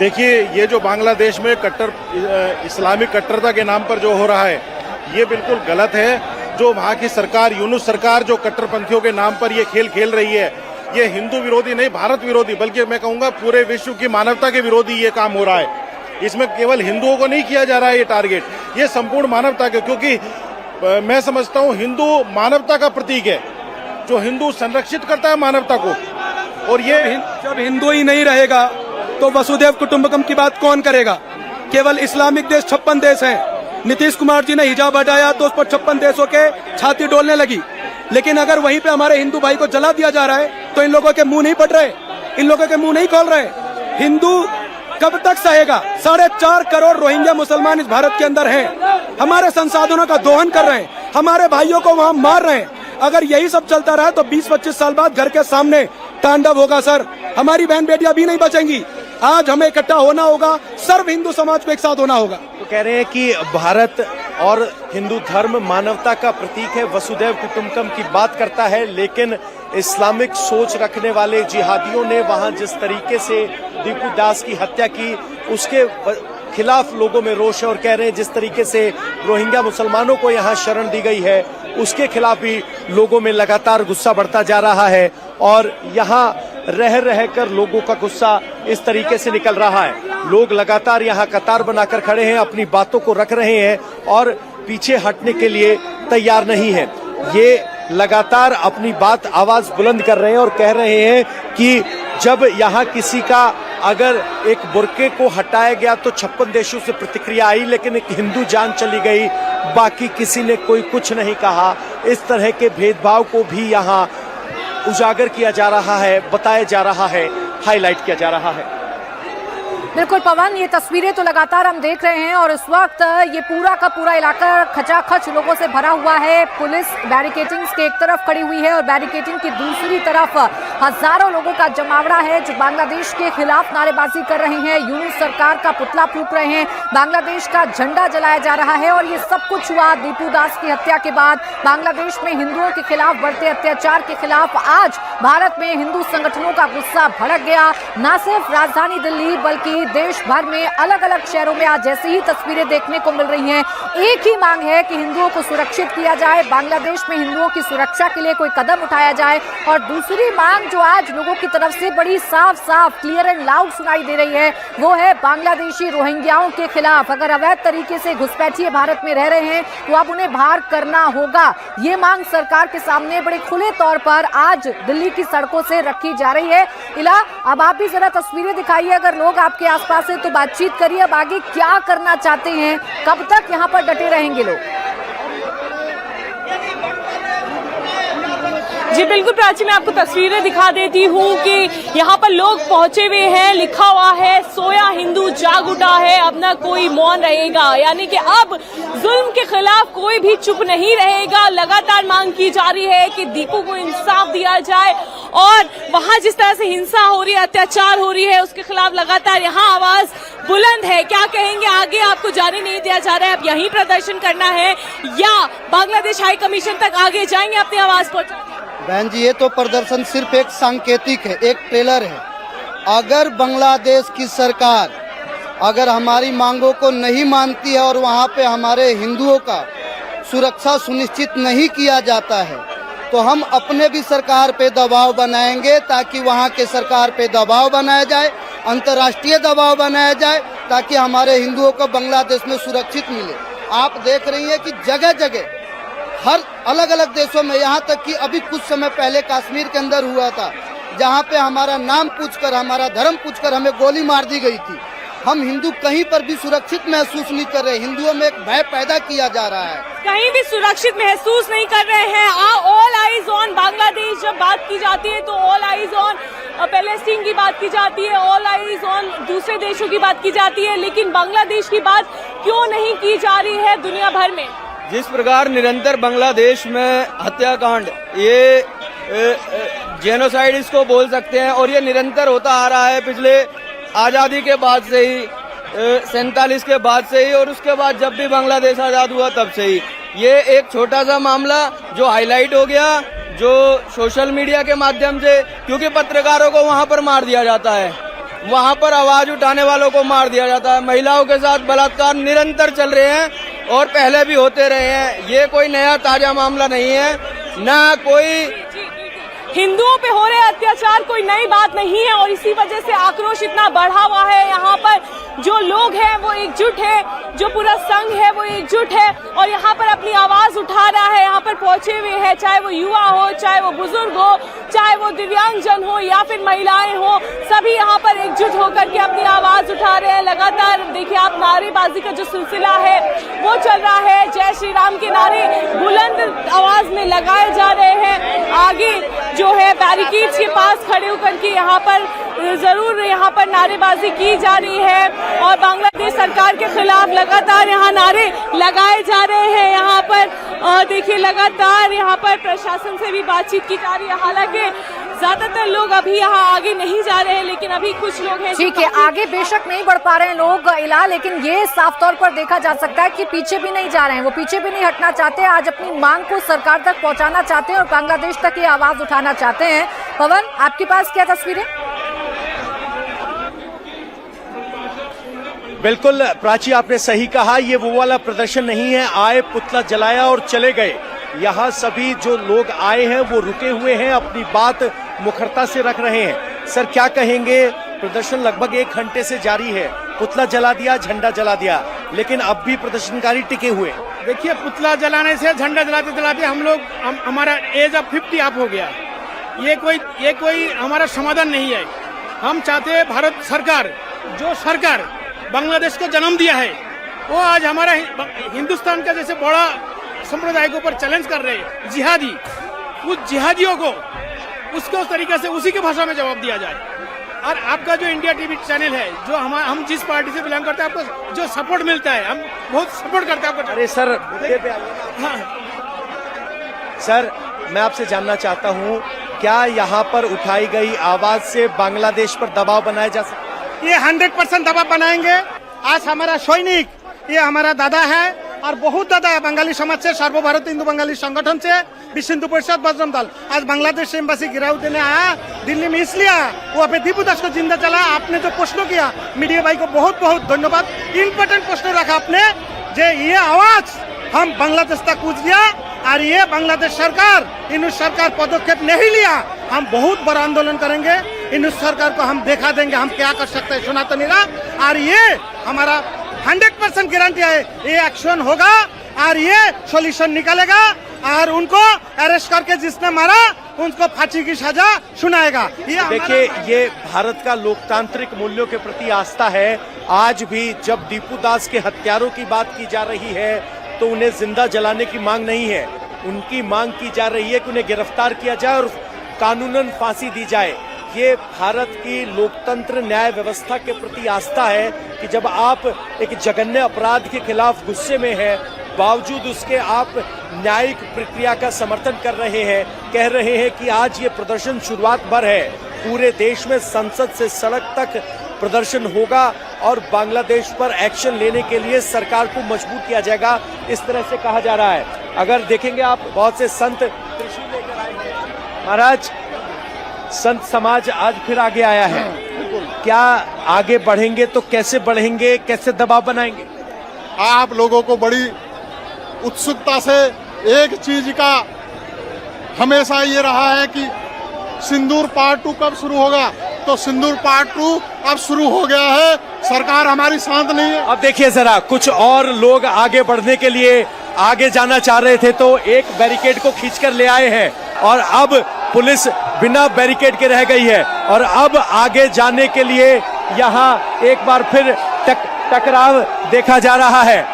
देखिए, ये जो बांग्लादेश में इस्लामिक कट्टरता के नाम पर जो हो रहा है, ये बिल्कुल गलत है। जो वहाँ की सरकार, यूनुस सरकार, जो कट्टरपंथियों के नाम पर ये खेल खेल रही है, ये हिंदू विरोधी नहीं, भारत विरोधी, बल्कि मैं कहूँगा पूरे विश्व की मानवता के विरोधी ये काम हो रहा है। इसमें केवल हिंदुओं को नहीं किया जा रहा है ये टारगेट, ये संपूर्ण मानवता के, क्योंकि मैं समझता हूँ हिंदू मानवता का प्रतीक है, जो हिंदू संरक्षित करता है मानवता को। और ये जब हिंदू ही नहीं रहेगा तो वसुधैव कुटुंबकम की बात कौन करेगा? केवल इस्लामिक देश 56 देश हैं। नीतीश कुमार जी ने हिजाब हटाया तो उस पर 56 देशों के छाती डोलने लगी, लेकिन अगर वहीं पे हमारे हिंदू भाई को जला दिया जा रहा है तो इन लोगों के मुंह नहीं पड़ रहे, इन लोगों के मुंह नहीं खोल रहे। हिंदू कब तक सहेगा? 4.5 करोड़ रोहिंग्या मुसलमान इस भारत के अंदर हैं, हमारे संसाधनों का दोहन कर रहे हैं, हमारे भाइयों को वहां मार रहे हैं। अगर यही सब चलता रहा तो 20-25 साल बाद घर के सामने तांडव होगा सर। हमारी बहन बेटियां भी नहीं बचेंगी। आज हमें इकट्ठा होना होगा, सर्व हिंदू समाज को एक साथ होना होगा। तो कह रहे हैं कि भारत और हिंदू धर्म मानवता का प्रतीक है, वसुधैव कुटुंबकम की बात करता है, लेकिन इस्लामिक सोच रखने वाले जिहादियों ने वहां जिस तरीके से दीपू दास की हत्या की, उसके खिलाफ लोगों में रोष है। और कह रहे हैं जिस तरीके से रोहिंग्या मुसलमानों को यहाँ शरण दी गई है, उसके खिलाफ भी लोगों में लगातार गुस्सा बढ़ता जा रहा है। और यहाँ रह रहकर लोगों का गुस्सा इस तरीके से निकल रहा है। लोग लगातार यहाँ कतार बनाकर खड़े हैं, अपनी बातों को रख रहे हैं और पीछे हटने के लिए तैयार नहीं है। ये लगातार अपनी बात, आवाज बुलंद कर रहे हैं और कह रहे हैं कि जब यहाँ किसी का अगर एक बुर्के को हटाया गया तो 56 देशों से प्रतिक्रिया आई, लेकिन एक हिंदू जान चली गई, बाकी किसी ने कोई कुछ नहीं कहा। इस तरह के भेदभाव को भी यहाँ उजागर किया जा रहा है, बताया जा रहा है, हाईलाइट किया जा रहा है। बिल्कुल पवन, ये तस्वीरें तो लगातार हम देख रहे हैं और इस वक्त ये पूरा का पूरा इलाका खचाखच लोगों से भरा हुआ है। पुलिस बैरिकेडिंग के एक तरफ खड़ी हुई है और बैरिकेडिंग की दूसरी तरफ हजारों लोगों का जमावड़ा है जो बांग्लादेश के खिलाफ नारेबाजी कर रहे हैं, यूनुस सरकार का पुतला फूंक रहे हैं, बांग्लादेश का झंडा जलाया जा रहा है। और ये सब कुछ हुआ दीपू दास की हत्या के बाद। बांग्लादेश में हिंदुओं के खिलाफ बढ़ते अत्याचार के खिलाफ आज भारत में हिंदू संगठनों का गुस्सा भड़क गया। न सिर्फ राजधानी दिल्ली बल्कि देश भर में अलग अलग शहरों में आज जैसी ही तस्वीरें देखने को मिल रही हैं, एक ही मांग है कि हिंदुओं को सुरक्षित किया जाए, बांग्लादेश में हिंदुओं की सुरक्षा के लिए कोई कदम उठाया जाए। और दूसरी मांग जो आज लोगों की तरफ से बड़ी साफ साफ क्लियर एंड लाउड सुनाई दे रही है, वो है बांग्लादेशी रोहिंग्याओं के खिलाफ। अगर अवैध तरीके से घुसपैठिए भारत में रह रहे हैं तो अब उन्हें बाहर करना होगा। ये मांग सरकार के सामने बड़े खुले तौर पर आज दिल्ली की सड़कों से रखी जा रही है। इला, अब आप भी जरा तस्वीरें दिखाइए, अगर लोग आपके आसपास है तो बातचीत करिए। अब आगे क्या करना चाहते हैं, कब तक यहाँ पर डटे रहेंगे लोग? जी बिल्कुल प्राची, मैं आपको तस्वीरें दिखा देती हूँ कि यहाँ पर लोग पहुंचे हुए हैं, लिखा हुआ है सोया हिंदू जाग उठा है, अब ना कोई मौन रहेगा। यानी कि अब जुल्म के खिलाफ कोई भी चुप नहीं रहेगा। लगातार मांग की जा रही है कि दीपू को इंसाफ दिया जाए और वहाँ जिस तरह से हिंसा हो रही है, अत्याचार हो रही है, उसके खिलाफ लगातार यहाँ आवाज बुलंद है। क्या कहेंगे आगे? आपको जाने नहीं दिया जा रहा है, अब यहीं प्रदर्शन करना है या बांग्लादेश हाई कमीशन तक आगे जाएंगे अपनी आवाज पहुंचाने? बहन जी, ये तो प्रदर्शन सिर्फ एक सांकेतिक है, एक ट्रेलर है। अगर बांग्लादेश की सरकार अगर हमारी मांगों को नहीं मानती है और वहाँ पे हमारे हिंदुओं का सुरक्षा सुनिश्चित नहीं किया जाता है तो हम अपने भी सरकार पे दबाव बनाएंगे, ताकि वहाँ के सरकार पे दबाव बनाया जाए, अंतर्राष्ट्रीय दबाव बनाया जाए, ताकि हमारे हिंदुओं को बांग्लादेश में सुरक्षित मिले। आप देख रही हैं कि जगह जगह हर अलग अलग देशों में, यहाँ तक कि अभी कुछ समय पहले कश्मीर के अंदर हुआ था, जहाँ पे हमारा नाम पूछकर, हमारा धर्म पूछकर हमें गोली मार दी गई थी। हम हिंदू कहीं पर भी सुरक्षित महसूस नहीं कर रहे, हिंदुओं में एक भय पैदा किया जा रहा है, कहीं भी सुरक्षित महसूस नहीं कर रहे हैं। ऑल आइज ऑन बांग्लादेश जब बात की जाती है तो ऑल आइज ऑन पैलेस्टीन की बात की जाती है, ऑल आइज ऑन दूसरे देशों की बात की जाती है, लेकिन बांग्लादेश की बात क्यों नहीं की जा रही है दुनिया भर में? जिस प्रकार निरंतर बांग्लादेश में हत्याकांड, ये जेनोसाइड इसको बोल सकते हैं, और ये निरंतर होता आ रहा है पिछले आज़ादी के बाद से ही, 47 के बाद से ही, और उसके बाद जब भी बांग्लादेश आज़ाद हुआ तब से ही। ये एक छोटा सा मामला जो हाईलाइट हो गया, जो सोशल मीडिया के माध्यम से, क्योंकि पत्रकारों को वहां पर मार दिया जाता है, वहाँ पर आवाज उठाने वालों को मार दिया जाता है। महिलाओं के साथ बलात्कार निरंतर चल रहे हैं और पहले भी होते रहे हैं। ये कोई नया ताजा मामला नहीं है, ना कोई हिंदुओं पे हो रहे अत्याचार कोई नई बात नहीं है और इसी वजह से आक्रोश इतना बढ़ा हुआ है। यहाँ पर जो लोग हैं वो एकजुट है, जो पूरा संघ है वो एकजुट है और यहाँ पर अपनी आवाज उठा रहा है। यहाँ पर पहुंचे हुए हैं, चाहे वो युवा हो, चाहे वो बुजुर्ग हो, चाहे वो दिव्यांगजन हो या फिर महिलाएं हो, सभी यहाँ पर एकजुट होकर के अपनी आवाज उठा रहे हैं। लगातार देखिए आप, नारेबाजी का जो सिलसिला है वो चल रहा है। जय श्री राम के नारे बुलंद आवाज में लगाए जा रहे हैं। आगे जो है बैरिकेड्स के पास खड़े होकर के यहाँ पर जरूर यहाँ पर नारेबाजी की जा रही है और बांग्लादेश सरकार के खिलाफ लगातार यहाँ नारे लगाए जा रहे हैं। यहाँ पर देखिए लगातार यहाँ पर प्रशासन से भी बातचीत की जा रही है। हालांकि ज्यादातर लोग अभी यहाँ आगे नहीं जा रहे हैं, लेकिन अभी कुछ लोग हैं। ठीक है, आगे बेशक नहीं बढ़ पा रहे हैं लोग इला, लेकिन ये साफ तौर पर देखा जा सकता है कि पीछे भी नहीं जा रहे हैं, वो पीछे भी नहीं हटना चाहते हैं। आज अपनी मांग को सरकार तक पहुंचाना चाहते हैं और बांग्लादेश तक ये आवाज उठाना चाहते हैं। पवन, आपके पास क्या तस्वीरें? बिल्कुल प्राची, आपने सही कहा, ये वो वाला प्रदर्शन नहीं है आए पुतला जलाया और चले गए। यहाँ सभी जो लोग आए हैं वो रुके हुए हैं, अपनी बात मुखरता से रख रहे हैं। सर क्या कहेंगे, प्रदर्शन लगभग 1 घंटे से जारी है, पुतला जला दिया, झंडा जला दिया, लेकिन अब भी प्रदर्शनकारी टिके हुए। देखिए, पुतला जलाने से, झंडा जलाते जलाते हमारा एज ऑफ 50 अप हो गया। ये कोई हमारा समाधान नहीं है। हम चाहते हैं भारत सरकार, जो सरकार बांग्लादेश को जन्म दिया है, वो आज हमारा हिंदुस्तान का जैसे बड़ा संप्रदाय के ऊपर चैलेंज कर रहे हैं जिहादी, उस जिहादियों को उसको उस तरीके से उसी की भाषा में जवाब दिया जाए। और आपका जो इंडिया टीवी चैनल है, जो हम जिस पार्टी से बिलोंग करते हैं, आपको जो सपोर्ट मिलता है, हम बहुत सपोर्ट करते हैं आपको। अरे सर, हाँ। सर मैं आपसे जानना चाहता हूँ, क्या यहाँ पर उठाई गई आवाज से बांग्लादेश पर दबाव बनाया जा सकता है? ये 100% दबाव बनाएंगे। आज हमारा सैनिक, ये हमारा दादा है और बहुत दादा है बंगाली समाज से, सर्वभारत हिंदू बंगाली संगठन से, विश्व हिंदू परिषद बजरंग दल। आज बांग्लादेश एम्बासी गिराव देने आया दिल्ली में, इसलिए वो पे दीपू दास को जिंदा चला। आपने जो प्रश्न किया मीडिया भाई को बहुत बहुत धन्यवाद। इम्पोर्टेंट प्रश्न रखा आपने, जे ये आवाज हम बांग्लादेश तक पूछ दिया और ये बांग्लादेश सरकार, इन सरकार पदक्षेप नहीं लिया, हम बहुत बड़ा आंदोलन करेंगे। इन सरकार को हम दिखा देंगे हम क्या कर सकते हैं, सुना तो नहीं रहा। और ये हमारा 100% गारंटी है, ये एक्शन होगा और ये सॉल्यूशन निकालेगा और उनको अरेस्ट करके जिसने मारा उनको फांसी की सजा सुनाएगा। देखिए, ये भारत का लोकतांत्रिक मूल्यों के प्रति आस्था है। आज भी जब दीपू दास के हत्यारों की बात की जा रही है तो उन्हें जिंदा जलाने की मांग नहीं है, उनकी मांग की जा रही है कि उन्हें गिरफ्तार किया जाए और कानूनन फांसी दी जाए। ये भारत की लोकतंत्र न्याय व्यवस्था के प्रति आस्था है कि जब आप एक जघन्य अपराध के खिलाफ गुस्से में हैं, बावजूद उसके आप न्यायिक प्रक्रिया का समर्थन कर रहे हैं, कह रहे हैं कि आज ये प्रदर्शन शुरुआत भर है, पूरे देश में संसद से सड़क तक प्रदर्शन होगा और बांग्लादेश पर एक्शन लेने के लिए सरकार को मजबूर किया जाएगा, इस तरह से कहा जा रहा है। अगर देखेंगे आप, बहुत से संत त्रिशूल लेकर आए हैं। महाराज, संत समाज आज फिर आगे आया है, क्या आगे बढ़ेंगे तो कैसे बढ़ेंगे, कैसे दबाव बनाएंगे? आप लोगों को बड़ी उत्सुकता से एक चीज का हमेशा ये रहा है कि सिंदूर पार्ट 2 कब शुरू होगा, तो सिंदूर पार्ट 2 अब शुरू हो गया है। सरकार हमारी शांत नहीं है। अब देखिए जरा, कुछ और लोग आगे बढ़ने के लिए आगे जाना चाह रहे थे तो एक बैरिकेड को खींचकर ले आए हैं और अब पुलिस बिना बैरिकेड के रह गई है और अब आगे जाने के लिए यहाँ एक बार फिर टकराव देखा जा रहा है।